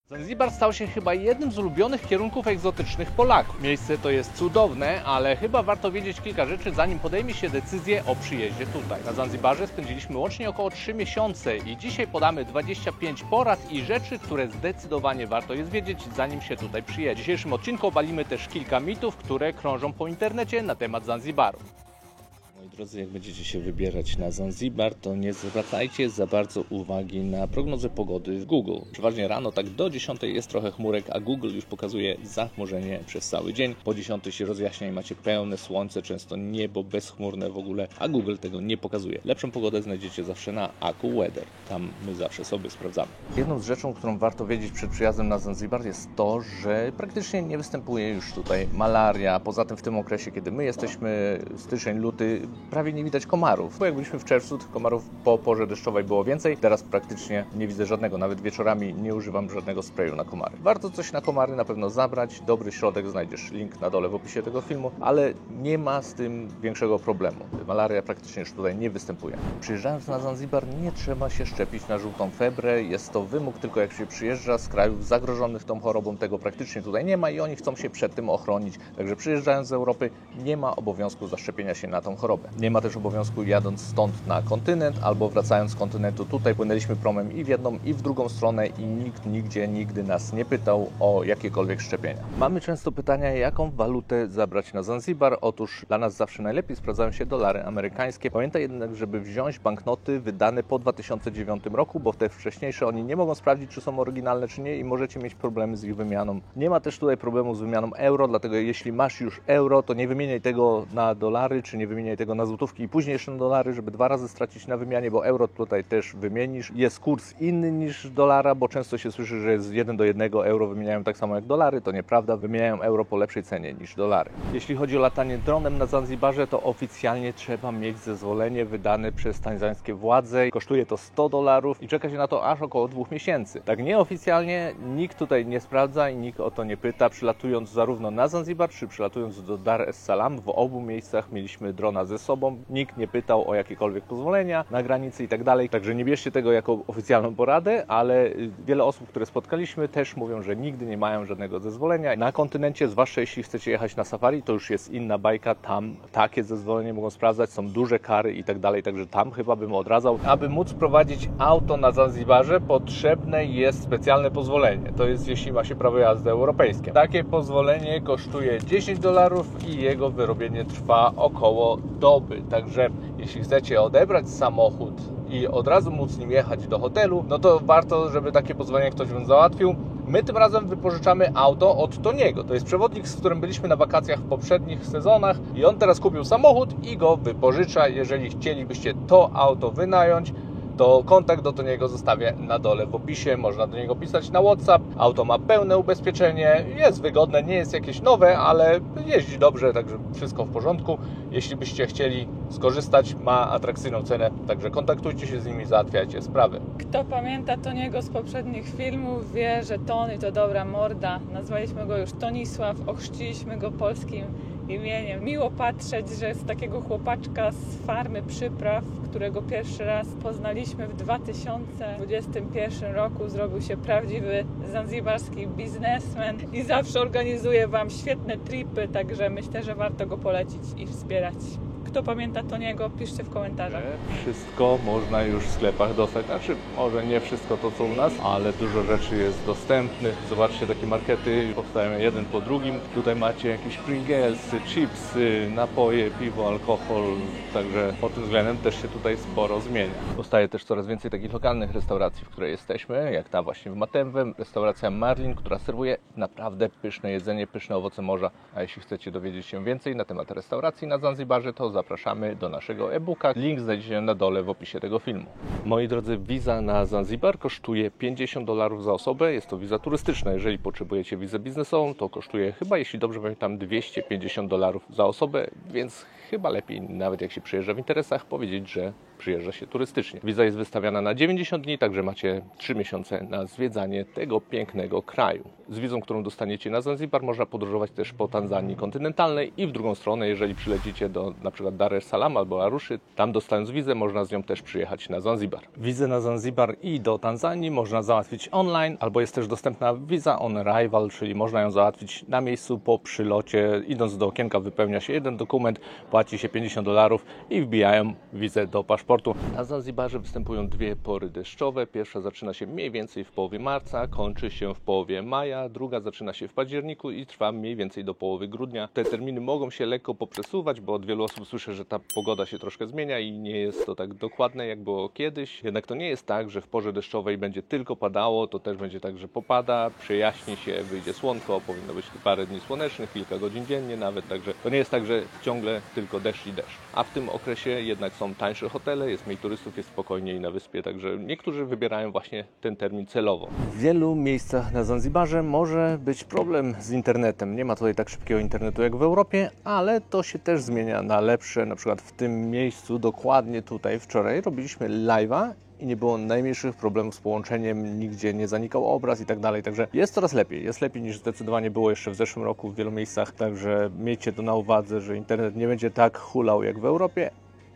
Zanzibar stał się chyba jednym z ulubionych kierunków egzotycznych Polaków. Miejsce to jest cudowne, ale chyba warto wiedzieć kilka rzeczy, zanim podejmie się decyzję o przyjeździe tutaj. Na Zanzibarze spędziliśmy łącznie około 3 miesiące i dzisiaj podamy 25 porad i rzeczy, które zdecydowanie warto jest wiedzieć, zanim się tutaj przyjedzie. W dzisiejszym odcinku obalimy też kilka mitów, które krążą po internecie na temat Zanzibaru. Moi drodzy, jak będziecie się wybierać na Zanzibar, to nie zwracajcie za bardzo uwagi na prognozę pogody w Google. Przeważnie rano, tak do 10 jest trochę chmurek, a Google już pokazuje zachmurzenie przez cały dzień. Po 10 się rozjaśnia i macie pełne słońce, często niebo bezchmurne w ogóle, a Google tego nie pokazuje. Lepszą pogodę znajdziecie zawsze na AccuWeather. Tam my zawsze sobie sprawdzamy. Jedną z rzeczy, którą warto wiedzieć przed przyjazdem na Zanzibar jest to, że praktycznie nie występuje już tutaj malaria. Poza tym w tym okresie, kiedy my jesteśmy, styczeń, luty, prawie nie widać komarów. Bo jak byliśmy w czerwcu, tych komarów po porze deszczowej było więcej. Teraz praktycznie nie widzę żadnego. Nawet wieczorami nie używam żadnego sprayu na komary. Warto coś na komary na pewno zabrać. Dobry środek, znajdziesz link na dole w opisie tego filmu, ale nie ma z tym większego problemu. Malaria praktycznie już tutaj nie występuje. Przyjeżdżając na Zanzibar nie trzeba się szczepić na żółtą febrę. Jest to wymóg tylko jak się przyjeżdża z krajów zagrożonych tą chorobą. Tego praktycznie tutaj nie ma i oni chcą się przed tym ochronić. Także przyjeżdżając z Europy nie ma obowiązku zaszczepienia się na tą chorobę. Nie ma też obowiązku jadąc stąd na kontynent albo wracając z kontynentu tutaj. Płynęliśmy promem i w jedną i w drugą stronę i nikt nigdzie nigdy nas nie pytał o jakiekolwiek szczepienia. Mamy często pytania, jaką walutę zabrać na Zanzibar. Otóż dla nas zawsze najlepiej sprawdzają się dolary amerykańskie. Pamiętaj jednak, żeby wziąć banknoty wydane po 2009 roku, bo te wcześniejsze oni nie mogą sprawdzić, czy są oryginalne, czy nie i możecie mieć problemy z ich wymianą. Nie ma też tutaj problemu z wymianą euro, dlatego jeśli masz już euro, to nie wymieniaj tego na dolary, czy nie wymieniaj tego na złotówki i później jeszcze na dolary, żeby 2 razy stracić na wymianie, bo euro tutaj też wymienisz. Jest kurs inny niż dolara, bo często się słyszy, że jest 1 do 1 euro wymieniają tak samo jak dolary. To nieprawda, wymieniają euro po lepszej cenie niż dolary. Jeśli chodzi o latanie dronem na Zanzibarze, to oficjalnie trzeba mieć zezwolenie wydane przez tanzańskie władze. Kosztuje to $100 i czeka się na to aż około 2 miesięcy. Tak nieoficjalnie nikt tutaj nie sprawdza i nikt o to nie pyta. Przylatując zarówno na Zanzibar, czy przylatując do Dar es Salaam, w obu miejscach mieliśmy drona ze sobą. Nikt nie pytał o jakiekolwiek pozwolenia na granicy i tak dalej. Także nie bierzcie tego jako oficjalną poradę, ale wiele osób, które spotkaliśmy, też mówią, że nigdy nie mają żadnego zezwolenia. Na kontynencie, zwłaszcza jeśli chcecie jechać na safari, to już jest inna bajka. Tam takie zezwolenie mogą sprawdzać, są duże kary i tak dalej. Także tam chyba bym odradzał. Aby móc prowadzić auto na Zanzibarze, potrzebne jest specjalne pozwolenie. To jest, jeśli ma się prawo jazdy europejskie. Takie pozwolenie kosztuje $10 i jego wyrobienie trwa około doby. Także jeśli chcecie odebrać samochód i od razu móc nim jechać do hotelu, no to warto, żeby takie pozwolenie ktoś wam załatwił. My tym razem wypożyczamy auto od Toniego. To jest przewodnik, z którym byliśmy na wakacjach w poprzednich sezonach i on teraz kupił samochód i go wypożycza. Jeżeli chcielibyście to auto wynająć, to kontakt do Toniego zostawię na dole w opisie. Można do niego pisać na WhatsApp. Auto ma pełne ubezpieczenie, jest wygodne, nie jest jakieś nowe, ale jeździ dobrze, także wszystko w porządku. Jeśli byście chcieli skorzystać, ma atrakcyjną cenę, także kontaktujcie się z nimi, załatwiajcie sprawy. Kto pamięta Toniego z poprzednich filmów, wie, że Tony to dobra morda. Nazwaliśmy go już Tonisław, ochrzciliśmy go polskim imieniem. Miło patrzeć, że z takiego chłopaczka z farmy przypraw, którego pierwszy raz poznaliśmy w 2021 roku, zrobił się prawdziwy zanzibarski biznesmen i zawsze organizuje Wam świetne tripy, także myślę, że warto go polecić i wspierać. Kto pamięta Toniego, piszcie w komentarzach. Wszystko można już w sklepach dostać. Znaczy, może nie wszystko to, co u nas, ale dużo rzeczy jest dostępnych. Zobaczcie, takie markety powstają jeden po drugim. Tutaj macie jakieś Pringlesy, chipsy, napoje, piwo, alkohol. Także pod tym względem też się tutaj sporo zmienia. Powstaje też coraz więcej takich lokalnych restauracji, w której jesteśmy, jak ta właśnie w Matembem. Restauracja Marlin, która serwuje naprawdę pyszne jedzenie, pyszne owoce morza. A jeśli chcecie dowiedzieć się więcej na temat restauracji na Zanzibarze, to zapraszamy do naszego e-booka. Link znajdziecie na dole w opisie tego filmu. Moi drodzy, wiza na Zanzibar kosztuje $50 za osobę. Jest to wiza turystyczna. Jeżeli potrzebujecie wizę biznesową, to kosztuje chyba, jeśli dobrze pamiętam, $250 za osobę, więc chyba lepiej, nawet jak się przyjeżdża w interesach, powiedzieć, że przyjeżdża się turystycznie. Wiza jest wystawiana na 90 dni, także macie 3 miesiące na zwiedzanie tego pięknego kraju. Z wizą, którą dostaniecie na Zanzibar, można podróżować też po Tanzanii kontynentalnej i w drugą stronę, jeżeli przylecicie do na przykład Dar es Salaam albo Aruszy, tam dostając wizę, można z nią też przyjechać na Zanzibar. Wizę na Zanzibar i do Tanzanii można załatwić online, albo jest też dostępna wiza on arrival, czyli można ją załatwić na miejscu po przylocie. Idąc do okienka wypełnia się jeden dokument, płaci się $50 i wbijają wizę do paszportu. Na Zanzibarze występują dwie pory deszczowe. Pierwsza zaczyna się mniej więcej w połowie marca, kończy się w połowie maja, druga zaczyna się w październiku i trwa mniej więcej do połowy grudnia. Te terminy mogą się lekko poprzesuwać, bo od wielu osób słyszę, że ta pogoda się troszkę zmienia i nie jest to tak dokładne, jak było kiedyś. Jednak to nie jest tak, że w porze deszczowej będzie tylko padało, to też będzie tak, że popada, przejaśni się, wyjdzie słonko, powinno być parę dni słonecznych, kilka godzin dziennie nawet, także to nie jest tak, że ciągle tylko deszcz i deszcz. A w tym okresie jednak są tańsze hotele, jest mniej turystów, jest spokojniej na wyspie, także niektórzy wybierają właśnie ten termin celowo. W wielu miejscach na Zanzibarze może być problem z internetem. Nie ma tutaj tak szybkiego internetu jak w Europie, ale to się też zmienia na lepsze. Na przykład w tym miejscu, dokładnie tutaj wczoraj robiliśmy live'a i nie było najmniejszych problemów z połączeniem, nigdzie nie zanikał obraz i tak dalej, także jest coraz lepiej. Jest lepiej niż zdecydowanie było jeszcze w zeszłym roku w wielu miejscach, także miejcie to na uwadze, że internet nie będzie tak hulał jak w Europie,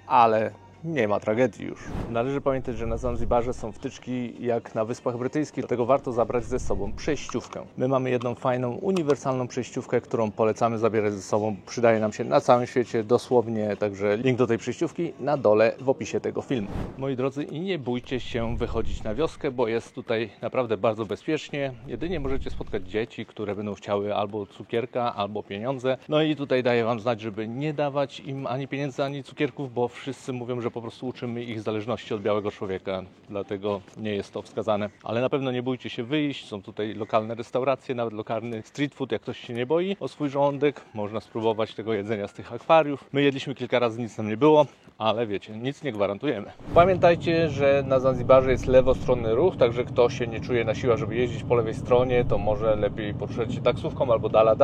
ale nie ma tragedii już. Należy pamiętać, że na Zanzibarze są wtyczki jak na Wyspach Brytyjskich, dlatego warto zabrać ze sobą przejściówkę. My mamy jedną fajną, uniwersalną przejściówkę, którą polecamy zabierać ze sobą. Przydaje nam się na całym świecie dosłownie, także link do tej przejściówki na dole w opisie tego filmu. Moi drodzy, i nie bójcie się wychodzić na wioskę, bo jest tutaj naprawdę bardzo bezpiecznie. Jedynie możecie spotkać dzieci, które będą chciały albo cukierka, albo pieniądze. No i tutaj daję Wam znać, żeby nie dawać im ani pieniędzy, ani cukierków, bo wszyscy mówią, że po prostu uczymy ich zależności od białego człowieka, dlatego nie jest to wskazane. Ale na pewno nie bójcie się wyjść, są tutaj lokalne restauracje, nawet lokalny street food, jak ktoś się nie boi o swój żołądek, można spróbować tego jedzenia z tych akwariów. My jedliśmy kilka razy, nic nam nie było, ale wiecie, nic nie gwarantujemy. Pamiętajcie, że na Zanzibarze jest lewostronny ruch, także kto się nie czuje na siłach, żeby jeździć po lewej stronie, to może lepiej poruszać się taksówką albo dala.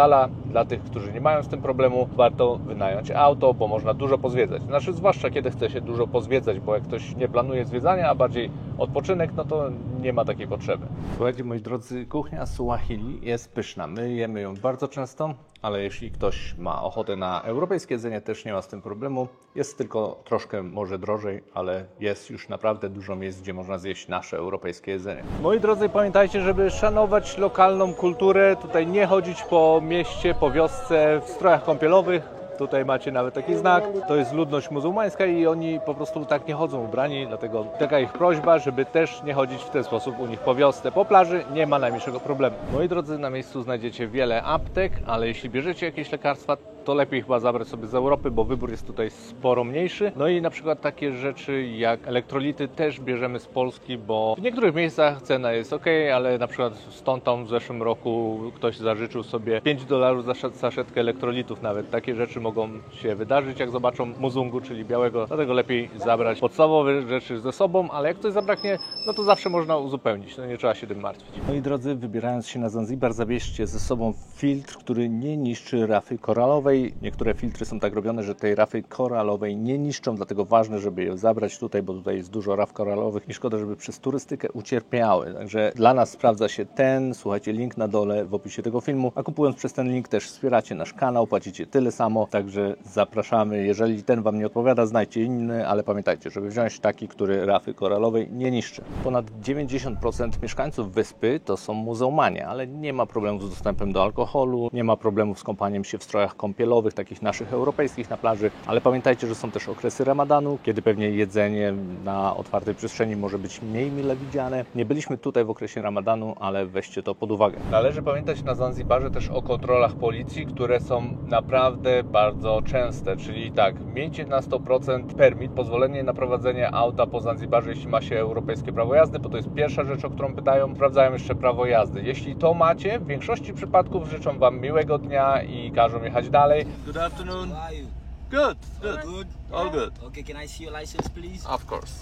Dla tych, którzy nie mają z tym problemu, warto wynająć auto, bo można dużo pozwiedzać. Znaczy, zwłaszcza kiedy chce się dużo pozwiedzać, bo jak ktoś nie planuje zwiedzania, a bardziej odpoczynek, no to nie ma takiej potrzeby. Słuchajcie, moi drodzy, kuchnia Suahili jest pyszna. My jemy ją bardzo często, ale jeśli ktoś ma ochotę na europejskie jedzenie, też nie ma z tym problemu. Jest tylko troszkę może drożej, ale jest już naprawdę dużo miejsc, gdzie można zjeść nasze europejskie jedzenie. Moi drodzy, pamiętajcie, żeby szanować lokalną kulturę, tutaj nie chodzić po mieście, po wiosce w strojach kąpielowych. Tutaj macie nawet taki znak, to jest ludność muzułmańska i oni po prostu tak nie chodzą ubrani, dlatego taka ich prośba, żeby też nie chodzić w ten sposób u nich po wiosce, po plaży, nie ma najmniejszego problemu. Moi drodzy, na miejscu znajdziecie wiele aptek, ale jeśli bierzecie jakieś lekarstwa, to lepiej chyba zabrać sobie z Europy, bo wybór jest tutaj sporo mniejszy. No i na przykład takie rzeczy jak elektrolity też bierzemy z Polski, bo w niektórych miejscach cena jest ok, ale na przykład stąd tam w zeszłym roku ktoś zażyczył sobie $5 za saszetkę elektrolitów nawet. Takie rzeczy mogą się wydarzyć, jak zobaczą muzungu, czyli białego, dlatego lepiej zabrać podstawowe rzeczy ze sobą, ale jak coś zabraknie, no to zawsze można uzupełnić, no nie trzeba się tym martwić. Moi drodzy, wybierając się na Zanzibar, zabierzcie ze sobą filtr, który nie niszczy rafy koralowej. Niektóre filtry są tak robione, że tej rafy koralowej nie niszczą, dlatego ważne, żeby je zabrać tutaj, bo tutaj jest dużo raf koralowych i szkoda, żeby przez turystykę ucierpiały. Także dla nas sprawdza się ten, słuchajcie, link na dole w opisie tego filmu, a kupując przez ten link też wspieracie nasz kanał, płacicie tyle samo, także zapraszamy. Jeżeli ten Wam nie odpowiada, znajdźcie inny, ale pamiętajcie, żeby wziąć taki, który rafy koralowej nie niszczy. Ponad 90% mieszkańców wyspy to są muzułmanie, ale nie ma problemów z dostępem do alkoholu, nie ma problemów z kąpaniem się w strojach kąpielowych, takich naszych europejskich na plaży, ale pamiętajcie, że są też okresy ramadanu, kiedy pewnie jedzenie na otwartej przestrzeni może być mniej mile widziane. Nie byliśmy tutaj w okresie ramadanu, ale weźcie to pod uwagę. Należy pamiętać na Zanzibarze też o kontrolach policji, które są naprawdę bardzo częste, czyli tak, miejcie na 100% permit, pozwolenie na prowadzenie auta po Zanzibarze, jeśli ma się europejskie prawo jazdy, bo to jest pierwsza rzecz, o którą pytają. Sprawdzają jeszcze prawo jazdy. Jeśli to macie, w większości przypadków życzą Wam miłego dnia i każą jechać dalej. Good afternoon. How are you? Good. Good. All good. Okay, can I see your license, please? Of course.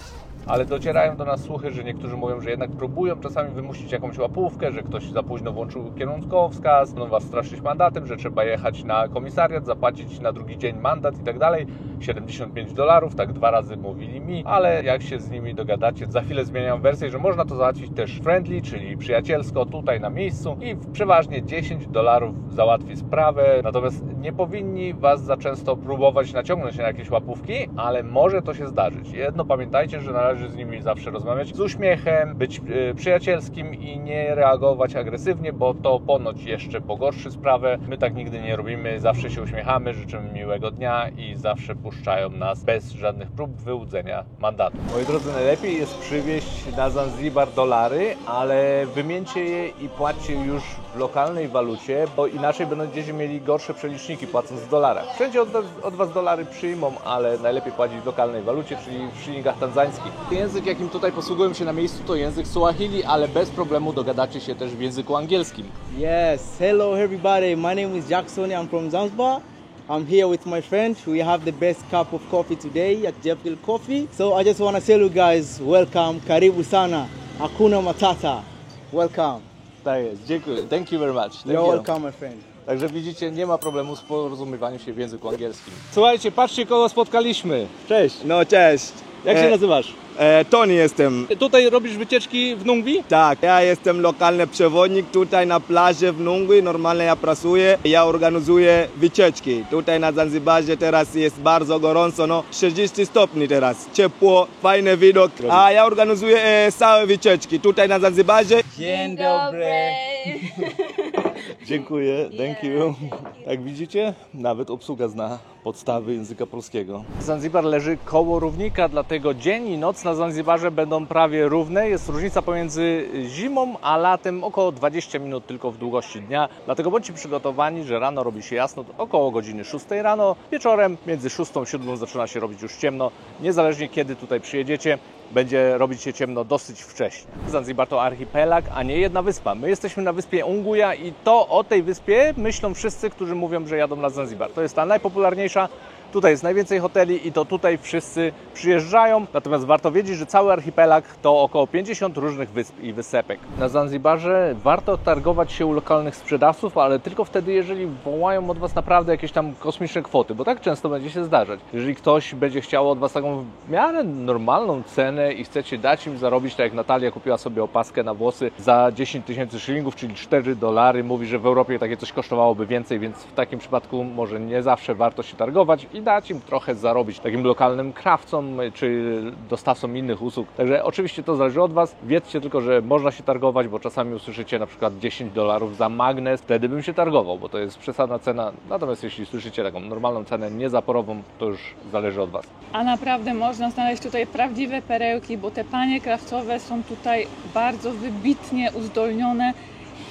Ale docierają do nas słuchy, że niektórzy mówią, że jednak próbują czasami wymusić jakąś łapówkę, że ktoś za późno włączył kierunkowskaz, będą was straszyć mandatem, że trzeba jechać na komisariat, zapłacić na drugi dzień mandat i tak dalej. $75, tak 2 razy mówili mi, ale jak się z nimi dogadacie, za chwilę zmieniam wersję, że można to załatwić też friendly, czyli przyjacielsko, tutaj na miejscu i przeważnie $10 załatwi sprawę, natomiast nie powinni was za często próbować naciągnąć na jakieś łapówki, ale może to się zdarzyć. Jedno pamiętajcie, że należy z nimi zawsze rozmawiać z uśmiechem, być przyjacielskim i nie reagować agresywnie, bo to ponoć jeszcze pogorszy sprawę. My tak nigdy nie robimy, zawsze się uśmiechamy, życzymy miłego dnia i zawsze puszczają nas bez żadnych prób wyłudzenia mandatu. Moi drodzy, najlepiej jest przywieźć na Zanzibar dolary, ale wymieńcie je i płaccie już w lokalnej walucie, bo inaczej będziecie mieli gorsze przeliczniki płacąc w dolarach. Wszędzie od was dolary przyjmą, ale najlepiej płacić w lokalnej walucie, czyli w szylingach tanzańskich. Język, jakim tutaj posługują się na miejscu, to język Swahili, ale bez problemu dogadacie się też w języku angielskim. Yes, hello everybody. My name is Jackson. I'm from Zanzibar. I'm here with my friend. We have the best cup of coffee today at Jeffdale Coffee. So I just want to tell you guys, welcome, karibu sana, hakuna matata. Welcome. Tak jest, dziękuję. Thank you very much. Thank You're you. welcome, my friend. Także widzicie, nie ma problemu z porozumiewaniem się w języku angielskim. Słuchajcie, patrzcie, kogo spotkaliśmy. Cześć. No cześć. Jak się nazywasz? Tony jestem. Tutaj robisz wycieczki w Nungwi? Tak, ja jestem lokalny przewodnik tutaj na plaży w Nungwi. Normalnie ja pracuję, ja organizuję wycieczki. Tutaj na Zanzibarze teraz jest bardzo gorąco, no 30 stopni teraz, ciepło, fajny widok. A ja organizuję całe wycieczki tutaj na Zanzibarze. Dzień dobry. Dziękuję, thank you. Jak widzicie, nawet obsługa zna podstawy języka polskiego. Zanzibar leży koło równika, dlatego dzień i noc na Zanzibarze będą prawie równe. Jest różnica pomiędzy zimą a latem około 20 minut tylko w długości dnia. Dlatego bądźcie przygotowani, że rano robi się jasno około godziny 6 rano. Wieczorem między 6 a 7 zaczyna się robić już ciemno. Niezależnie kiedy tutaj przyjedziecie, będzie robić się ciemno dosyć wcześnie. Zanzibar to archipelag, a nie jedna wyspa. My jesteśmy na wyspie Unguja i to o tej wyspie myślą wszyscy, którzy mówią, że jadą na Zanzibar. To jest ta najpopularniejsza. Tutaj jest najwięcej hoteli i to tutaj wszyscy przyjeżdżają. Natomiast warto wiedzieć, że cały archipelag to około 50 różnych wysp i wysepek. Na Zanzibarze warto targować się u lokalnych sprzedawców, ale tylko wtedy, jeżeli wołają od Was naprawdę jakieś tam kosmiczne kwoty, bo tak często będzie się zdarzać. Jeżeli ktoś będzie chciał od Was taką w miarę normalną cenę i chcecie dać im zarobić, tak jak Natalia kupiła sobie opaskę na włosy za 10 000 szylingów, czyli $4, mówi, że w Europie takie coś kosztowałoby więcej, więc w takim przypadku może nie zawsze warto się targować i dać im trochę zarobić takim lokalnym krawcom czy dostawcom innych usług. Także oczywiście to zależy od Was. Wiedzcie tylko, że można się targować, bo czasami usłyszycie na przykład $10 za magnes, wtedy bym się targował, bo to jest przesadna cena. Natomiast jeśli słyszycie taką normalną cenę, niezaporową, to już zależy od Was. A naprawdę można znaleźć tutaj prawdziwe perełki, bo te panie krawcowe są tutaj bardzo wybitnie uzdolnione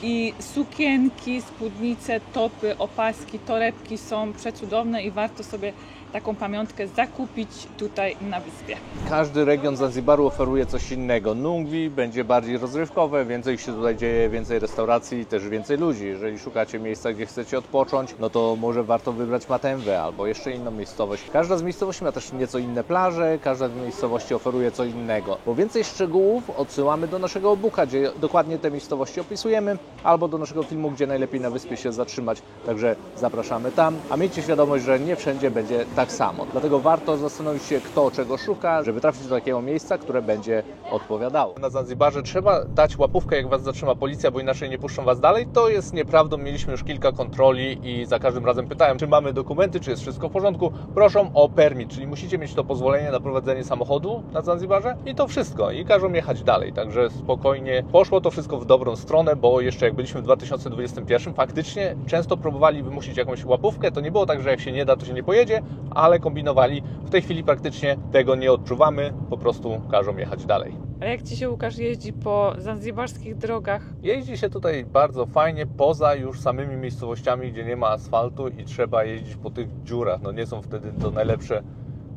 i sukienki, spódnice, topy, opaski, torebki są przecudowne i warto sobie taką pamiątkę zakupić tutaj na wyspie. Każdy region Zanzibaru oferuje coś innego. Nungwi będzie bardziej rozrywkowe, więcej się tutaj dzieje, więcej restauracji i też więcej ludzi. Jeżeli szukacie miejsca, gdzie chcecie odpocząć, no to może warto wybrać Matembę albo jeszcze inną miejscowość. Każda z miejscowości ma też nieco inne plaże, każda z miejscowości oferuje co innego. Po więcej szczegółów odsyłamy do naszego e-booka, gdzie dokładnie te miejscowości opisujemy, albo do naszego filmu, gdzie najlepiej na wyspie się zatrzymać. Także zapraszamy tam, a miejcie świadomość, że nie wszędzie będzie tak samo. Dlatego warto zastanowić się, kto czego szuka, żeby trafić do takiego miejsca, które będzie odpowiadało. Na Zanzibarze trzeba dać łapówkę, jak Was zatrzyma policja, bo inaczej nie puszczą Was dalej. To jest nieprawdą. Mieliśmy już kilka kontroli i za każdym razem pytają, czy mamy dokumenty, czy jest wszystko w porządku. Proszą o permit, czyli musicie mieć to pozwolenie na prowadzenie samochodu na Zanzibarze i to wszystko. I każą jechać dalej. Także spokojnie. Poszło to wszystko w dobrą stronę, bo jeszcze jak byliśmy w 2021, faktycznie często próbowali wymusić jakąś łapówkę. To nie było tak, że jak się nie da, to się nie pojedzie, ale kombinowali. W tej chwili praktycznie tego nie odczuwamy, po prostu każą jechać dalej. A jak Ci się, Łukasz, jeździ po zanzibarskich drogach? Jeździ się tutaj bardzo fajnie, poza już samymi miejscowościami, gdzie nie ma asfaltu i trzeba jeździć po tych dziurach. No nie są wtedy to najlepsze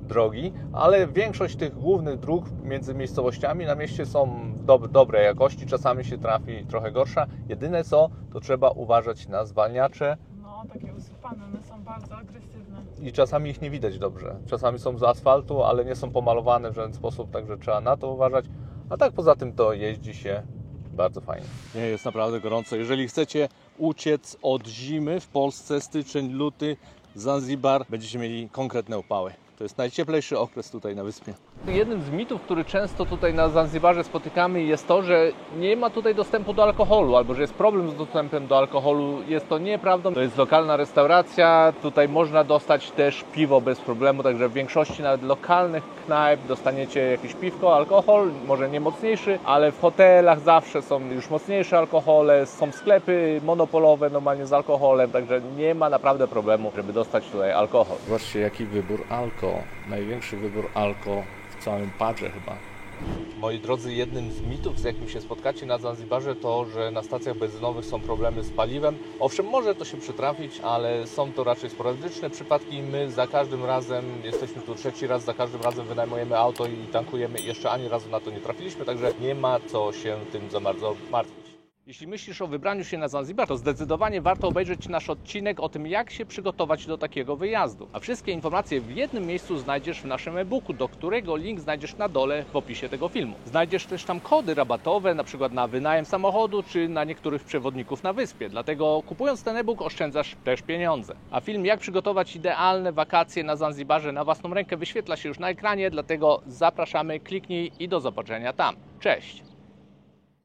drogi, ale większość tych głównych dróg między miejscowościami na mieście są dobrej jakości, czasami się trafi trochę gorsza. Jedyne co, to trzeba uważać na zwalniacze. No, takie usypane, one są bardzo agresywne. i czasami ich nie widać dobrze. Czasami są z asfaltu, ale nie są pomalowane w żaden sposób, także trzeba na to uważać. A tak poza tym to jeździ się bardzo fajnie. Nie, jest naprawdę gorąco. Jeżeli chcecie uciec od zimy w Polsce, styczeń, luty, Zanzibar, będziecie mieli konkretne upały. To jest najcieplejszy okres tutaj na wyspie. Jednym z mitów, który często tutaj na Zanzibarze spotykamy, jest to, że nie ma tutaj dostępu do alkoholu, albo że jest problem z dostępem do alkoholu. Jest to nieprawdą. To jest lokalna restauracja, tutaj można dostać też piwo bez problemu, także w większości nawet lokalnych knajp dostaniecie jakieś piwko, alkohol, może nie mocniejszy, ale w hotelach zawsze są już mocniejsze alkohole, są sklepy monopolowe normalnie z alkoholem, także nie ma naprawdę problemu, żeby dostać tutaj alkohol. Zobaczcie, jaki wybór alko. Największy wybór alko w całym Padrze chyba. Moi drodzy, jednym z mitów, z jakim się spotkacie na Zanzibarze, to, że na stacjach benzynowych są problemy z paliwem. Owszem, może to się przytrafić, ale są to raczej sporadyczne przypadki. My za każdym razem, jesteśmy tu trzeci raz, za każdym razem wynajmujemy auto i tankujemy i jeszcze ani razu na to nie trafiliśmy, także nie ma co się tym za bardzo martwić. Jeśli myślisz o wybraniu się na Zanzibar, to zdecydowanie warto obejrzeć nasz odcinek o tym, jak się przygotować do takiego wyjazdu. A wszystkie informacje w jednym miejscu znajdziesz w naszym e-booku, do którego link znajdziesz na dole w opisie tego filmu. Znajdziesz też tam kody rabatowe, na przykład na wynajem samochodu, czy na niektórych przewodników na wyspie. Dlatego kupując ten e-book oszczędzasz też pieniądze. A film, jak przygotować idealne wakacje na Zanzibarze na własną rękę, wyświetla się już na ekranie, dlatego zapraszamy, kliknij i do zobaczenia tam. Cześć!